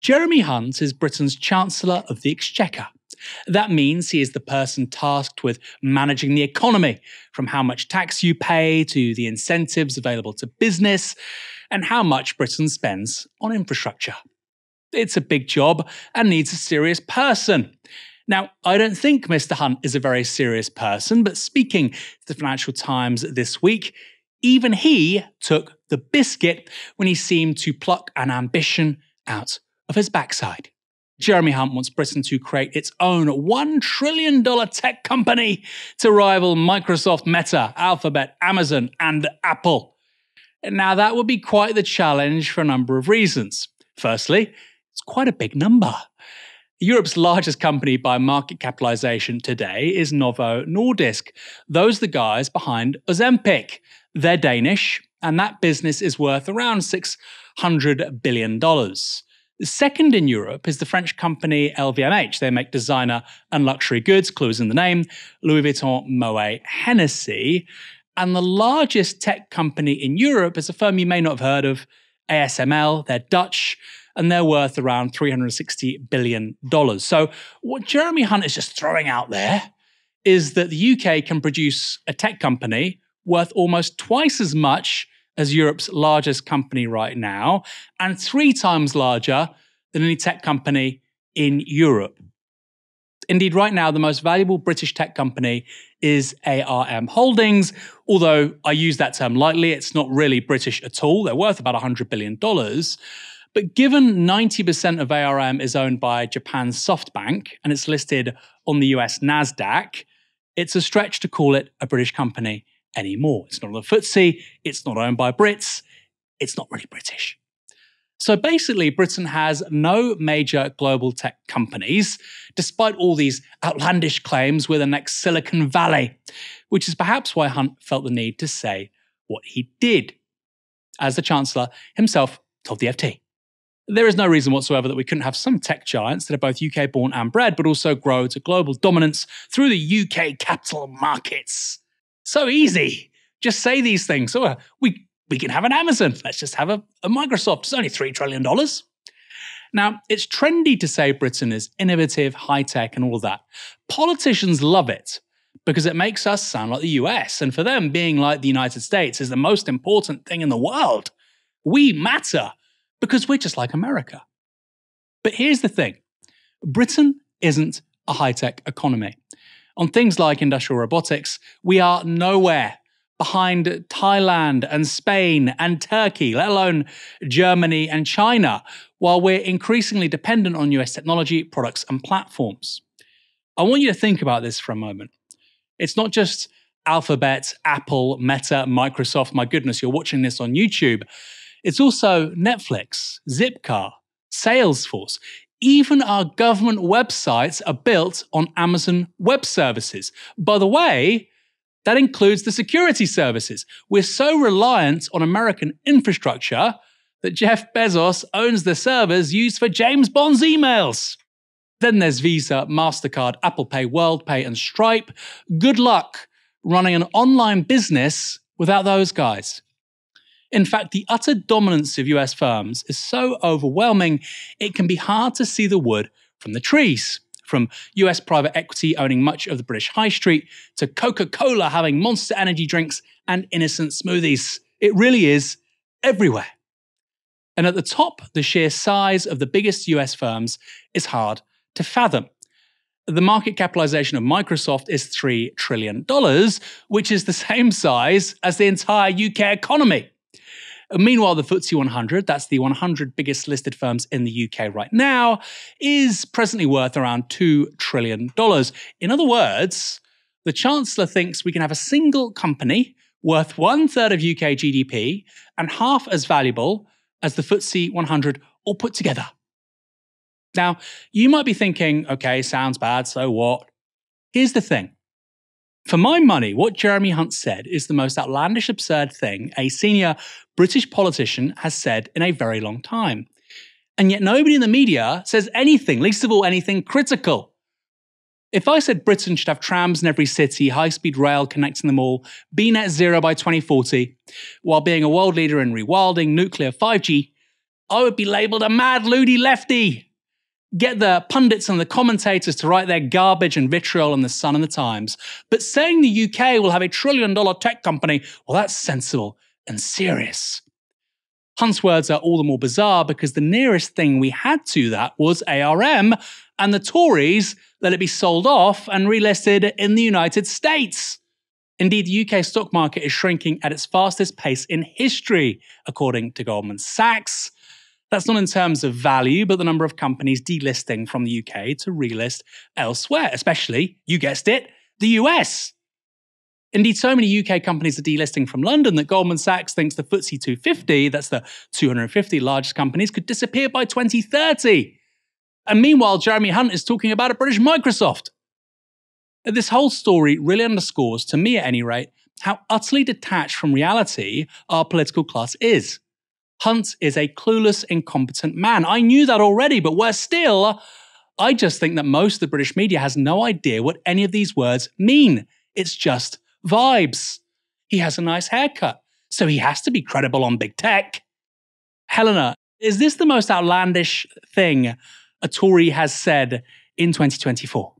Jeremy Hunt is Britain's Chancellor of the Exchequer. That means he is the person tasked with managing the economy, from how much tax you pay to the incentives available to business, and how much Britain spends on infrastructure. It's a big job and needs a serious person. Now, I don't think Mr. Hunt is a very serious person, but speaking to the Financial Times this week, even he took the biscuit when he seemed to pluck an ambition out of his backside. Jeremy Hunt wants Britain to create its own $1 trillion tech company to rival Microsoft, Meta, Alphabet, Amazon, and Apple. Now, that would be quite the challenge for a number of reasons. Firstly, it's quite a big number. Europe's largest company by market capitalization today is Novo Nordisk. Those are the guys behind Ozempic. They're Danish, and that business is worth around $600 billion. The second in Europe is the French company LVMH. They make designer and luxury goods, clues in the name, Louis Vuitton, Moet, Hennessy. And the largest tech company in Europe is a firm you may not have heard of, ASML. They're Dutch, and they're worth around $360 billion. So what Jeremy Hunt is just throwing out there is that the UK can produce a tech company worth almost twice as much as Europe's largest company right now, and 3 times larger than any tech company in Europe. Indeed, right now, the most valuable British tech company is ARM Holdings, although I use that term lightly, it's not really British at all. They're worth about $100 billion. But given 90% of ARM is owned by Japan's SoftBank, and it's listed on the US NASDAQ, it's a stretch to call it a British company anymore. It's not on the FTSE, it's not owned by Brits, it's not really British. So basically, Britain has no major global tech companies, despite all these outlandish claims we're the next Silicon Valley, which is perhaps why Hunt felt the need to say what he did, as the Chancellor himself told the FT. There is no reason whatsoever that we couldn't have some tech giants that are both UK born and bred, but also grow to global dominance through the UK capital markets. So easy. Just say these things. Oh, we can have an Amazon. Let's just have a Microsoft. It's only $3 trillion. Now, it's trendy to say Britain is innovative, high-tech, and all of that. Politicians love it because it makes us sound like the US. And for them, being like the United States is the most important thing in the world. We matter because we're just like America. But here's the thing. Britain isn't a high-tech economy. On things like industrial robotics, we are nowhere behind Thailand and Spain and Turkey, let alone Germany and China, while we're increasingly dependent on US technology, products, and platforms. I want you to think about this for a moment. It's not just Alphabet, Apple, Meta, Microsoft. My goodness, you're watching this on YouTube. It's also Netflix, Zipcar, Salesforce. Even our government websites are built on Amazon Web Services. By the way, that includes the security services. We're so reliant on American infrastructure that Jeff Bezos owns the servers used for James Bond's emails. Then there's Visa, MasterCard, Apple Pay, WorldPay, and Stripe. Good luck running an online business without those guys. In fact, the utter dominance of US firms is so overwhelming, it can be hard to see the wood from the trees. From US private equity owning much of the British high street to Coca-Cola having Monster energy drinks and innocent smoothies. It really is everywhere. And at the top, the sheer size of the biggest US firms is hard to fathom. The market capitalization of Microsoft is $3 trillion, which is the same size as the entire UK economy. Meanwhile, the FTSE 100, that's the 100 biggest listed firms in the UK right now, is presently worth around $2 trillion. In other words, the Chancellor thinks we can have a single company worth 1/3 of UK GDP and half as valuable as the FTSE 100 all put together. Now, you might be thinking, okay, sounds bad, so what? Here's the thing. For my money, what Jeremy Hunt said is the most outlandish, absurd thing a senior British politician has said in a very long time. And yet nobody in the media says anything, least of all anything critical. If I said Britain should have trams in every city, high-speed rail connecting them all, be net zero by 2040, while being a world leader in rewilding, nuclear, 5G, I would be labelled a mad, loony lefty. Get the pundits and the commentators to write their garbage and vitriol in the Sun and the Times. But saying the UK will have a $1 trillion tech company, well, that's sensible and serious. Hunt's words are all the more bizarre because the nearest thing we had to that was ARM, and the Tories let it be sold off and relisted in the United States. Indeed, the UK stock market is shrinking at its fastest pace in history, according to Goldman Sachs. That's not in terms of value, but the number of companies delisting from the UK to relist elsewhere, especially, you guessed it, the US. Indeed, so many UK companies are delisting from London that Goldman Sachs thinks the FTSE 250, that's the 250 largest companies, could disappear by 2030. And meanwhile, Jeremy Hunt is talking about a British Microsoft. This whole story really underscores, to me at any rate, how utterly detached from reality our political class is. Hunt is a clueless, incompetent man. I knew that already, but worse still, I just think that most of the British media has no idea what any of these words mean. It's just vibes. He has a nice haircut, so he has to be credible on big tech. Helena, is this the most outlandish thing a Tory has said in 2024?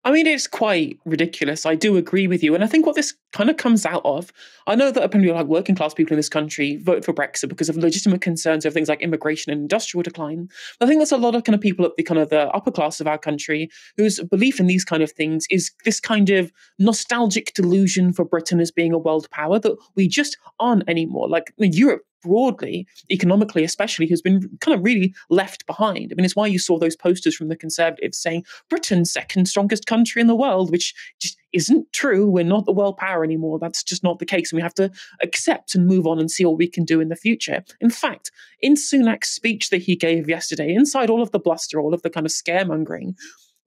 I mean, it's quite ridiculous. I do agree with you. And I think what this kind of comes out of, I know that apparently like working class people in this country vote for Brexit because of legitimate concerns of things like immigration and industrial decline. But I think there's a lot of kind of people at the kind of the upper class of our country whose belief in these kind of things is this kind of nostalgic delusion for Britain as being a world power that we just aren't anymore. Like Europe broadly, economically especially, has been kind of really left behind. I mean, it's why you saw those posters from the Conservatives saying Britain's second strongest country in the world, which just isn't true. We're not the world power anymore. That's just not the case. And we have to accept and move on and see what we can do in the future. In fact, in Sunak's speech that he gave yesterday, inside all of the bluster, all of the kind of scaremongering,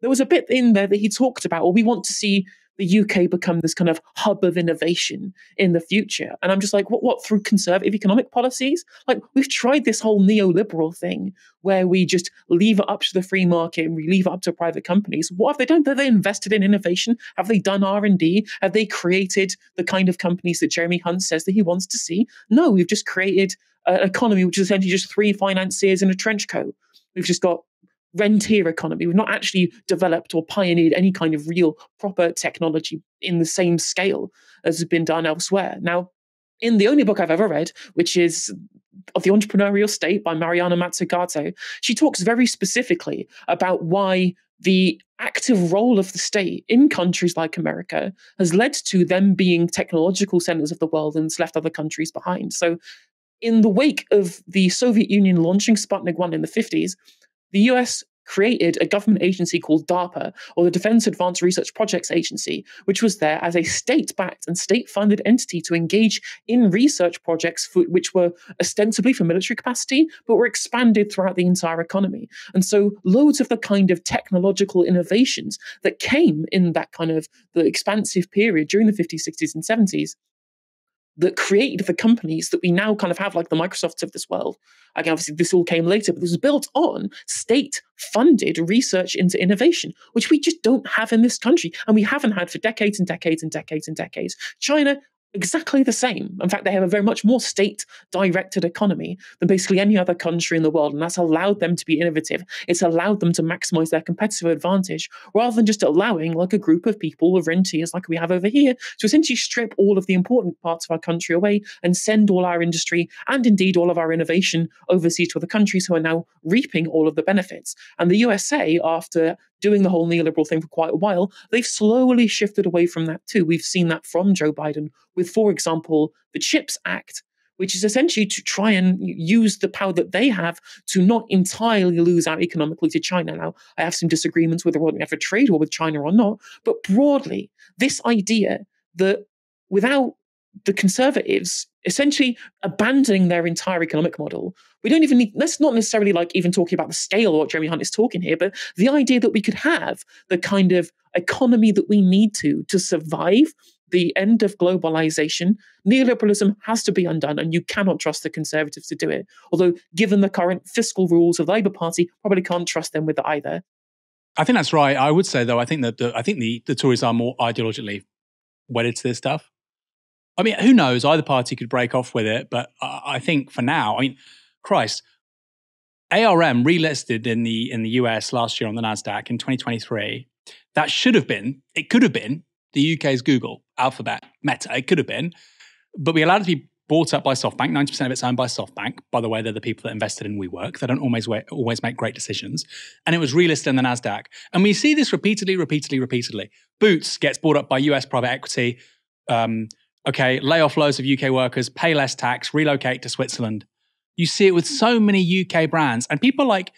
there was a bit in there that he talked about, well, we want to see the UK become this kind of hub of innovation in the future. And I'm just like, what through conservative economic policies? Like, we've tried this whole neoliberal thing where we just leave it up to the free market and we leave it up to private companies. What have they done? Have they invested in innovation? Have they done R&D? Have they created the kind of companies that Jeremy Hunt says that he wants to see? No, we've just created an economy which is essentially just three financiers in a trench coat. We've just got rentier economy. We've not actually developed or pioneered any kind of real proper technology in the same scale as has been done elsewhere. Now, in the only book I've ever read, which is Of the Entrepreneurial State by Mariana Mazzucato, she talks very specifically about why the active role of the state in countries like America has led to them being technological centers of the world and it's left other countries behind. So in the wake of the Soviet Union launching Sputnik 1 in the 50s, the US created a government agency called DARPA, or the Defense Advanced Research Projects Agency, which was there as a state-backed and state-funded entity to engage in research projects which were ostensibly for military capacity, but were expanded throughout the entire economy. And so loads of the kind of technological innovations that came in that kind of the expansive period during the 50s, 60s, and 70s that created the companies that we now kind of have, like the Microsofts of this world. Again, obviously, this all came later, but this was built on state-funded research into innovation, which we just don't have in this country, and we haven't had for decades and decades and decades and decades. China, exactly the same. In fact, they have a very much more state-directed economy than basically any other country in the world, and that's allowed them to be innovative. It's allowed them to maximize their competitive advantage, rather than just allowing like a group of people, of rentiers like we have over here, to essentially strip all of the important parts of our country away and send all our industry and indeed all of our innovation overseas to other countries who are now reaping all of the benefits. And the USA, after doing the whole neoliberal thing for quite a while, they've slowly shifted away from that too. We've seen that from Joe Biden with, for example, the CHIPS Act, which is essentially to try and use the power that they have to not entirely lose out economically to China. Now, I have some disagreements whether we have a trade war with China or not, but broadly, this idea that without the Conservatives essentially abandoning their entire economic model, we don't even need, let's not necessarily like even talking about the scale of what Jeremy Hunt is talking here, but the idea that we could have the kind of economy that we need to survive the end of globalization. Neoliberalism has to be undone, and you cannot trust the Conservatives to do it. Although, given the current fiscal rules of the Labour Party, probably can't trust them with it either. I think that's right. I would say, though, I think that the Tories are more ideologically wedded to this stuff. I mean, who knows? Either party could break off with it, but I think for now, I mean, Christ, ARM relisted in the US last year on the NASDAQ in 2023. That could have been the UK's Google, Alphabet, Meta. It could have been. But we allowed it to be bought up by SoftBank. 90% of it's owned by SoftBank. By the way, they're the people that invested in WeWork. They don't always make great decisions. And it was relisted in the NASDAQ. And we see this repeatedly. Boots gets bought up by US private equity. Lay off loads of UK workers, pay less tax, relocate to Switzerland. You see it with so many UK brands. And people like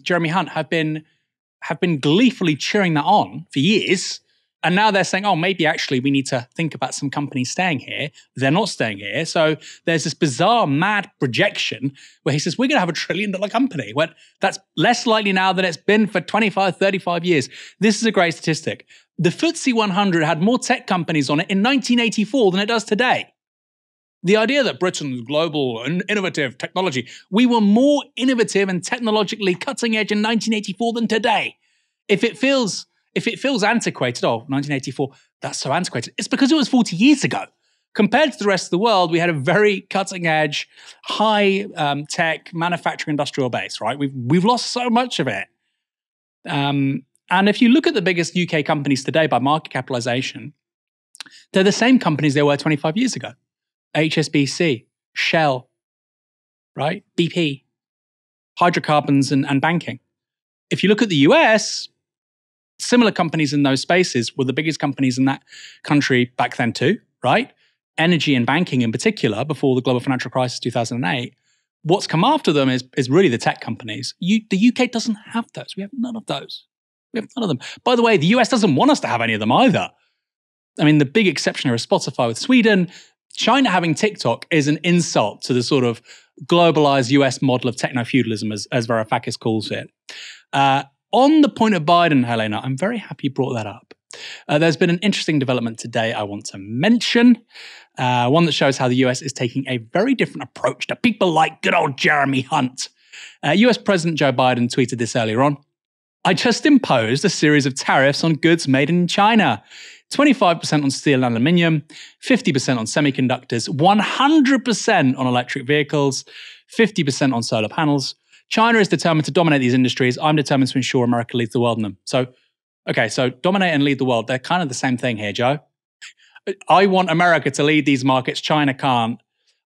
Jeremy Hunt have been gleefully cheering that on for years. And now they're saying, oh, maybe actually we need to think about some companies staying here. They're not staying here. So there's this bizarre, mad projection where he says, we're going to have $1 trillion company. Well, that's less likely now than it's been for 25, 35 years. This is a great statistic. The FTSE 100 had more tech companies on it in 1984 than it does today. The idea that Britain's global and innovative technology, we were more innovative and technologically cutting edge in 1984 than today. If it feels antiquated, 1984, that's so antiquated, it's because it was 40 years ago. Compared to the rest of the world, we had a very cutting edge, high tech manufacturing industrial base, right? We've lost so much of it. And if you look at the biggest UK companies today by market capitalization, they're the same companies they were 25 years ago. HSBC, Shell, right? BP, hydrocarbons and banking. If you look at the US, similar companies in those spaces were the biggest companies in that country back then too, right? Energy and banking in particular, before the global financial crisis 2008. What's come after them is really the tech companies. The UK doesn't have those. We have none of those. We have none of them. By the way, the US doesn't want us to have any of them either. I mean, the big exception here is Spotify with Sweden. China having TikTok is an insult to the sort of globalized US model of techno-feudalism, as Varoufakis calls it. On the point of Biden, Helena, I'm very happy you brought that up. There's been an interesting development today I want to mention, one that shows how the US is taking a very different approach to people like good old Jeremy Hunt. US President Joe Biden tweeted this earlier on. I just imposed a series of tariffs on goods made in China. 25% on steel and aluminium, 50% on semiconductors, 100% on electric vehicles, 50% on solar panels. China is determined to dominate these industries. I'm determined to ensure America leads the world in them. So dominate and lead the world. They're kind of the same thing here, Joe. I want America to lead these markets. China can't.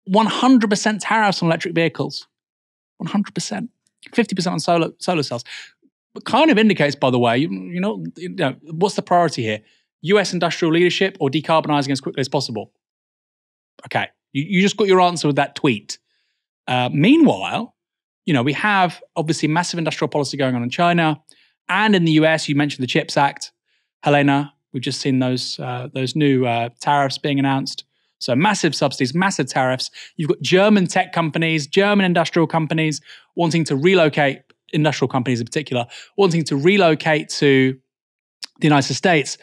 100% tariffs on electric vehicles. 100%. 50% on solar cells. It kind of indicates, by the way, you know, what's the priority here? US industrial leadership or decarbonizing as quickly as possible? Okay, you just got your answer with that tweet. Meanwhile, we have obviously massive industrial policy going on in China and in the US. You mentioned the CHIPS Act, Helena. We've just seen those new tariffs being announced. So massive subsidies, massive tariffs. You've got German tech companies, German industrial companies wanting to relocate, industrial companies in particular, wanting to relocate to the United States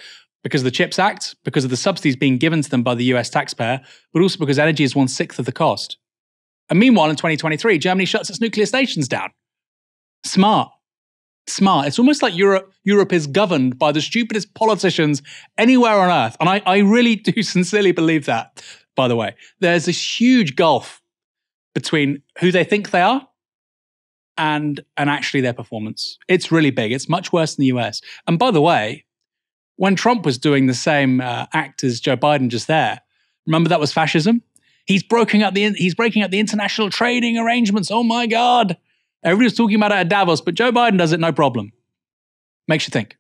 because of the CHIPS Act, because of the subsidies being given to them by the US taxpayer, but also because energy is 1/6 of the cost. And meanwhile, in 2023, Germany shuts its nuclear stations down. Smart. It's almost like Europe is governed by the stupidest politicians anywhere on earth. And I really do sincerely believe that, by the way. There's this huge gulf between who they think they are and actually their performance. It's really big. It's much worse than the US. And by the way, when Trump was doing the same act as Joe Biden just there, remember that was fascism? He's breaking up the international trading arrangements. Oh my God. Everybody's talking about it at Davos, but Joe Biden does it no problem. Makes you think.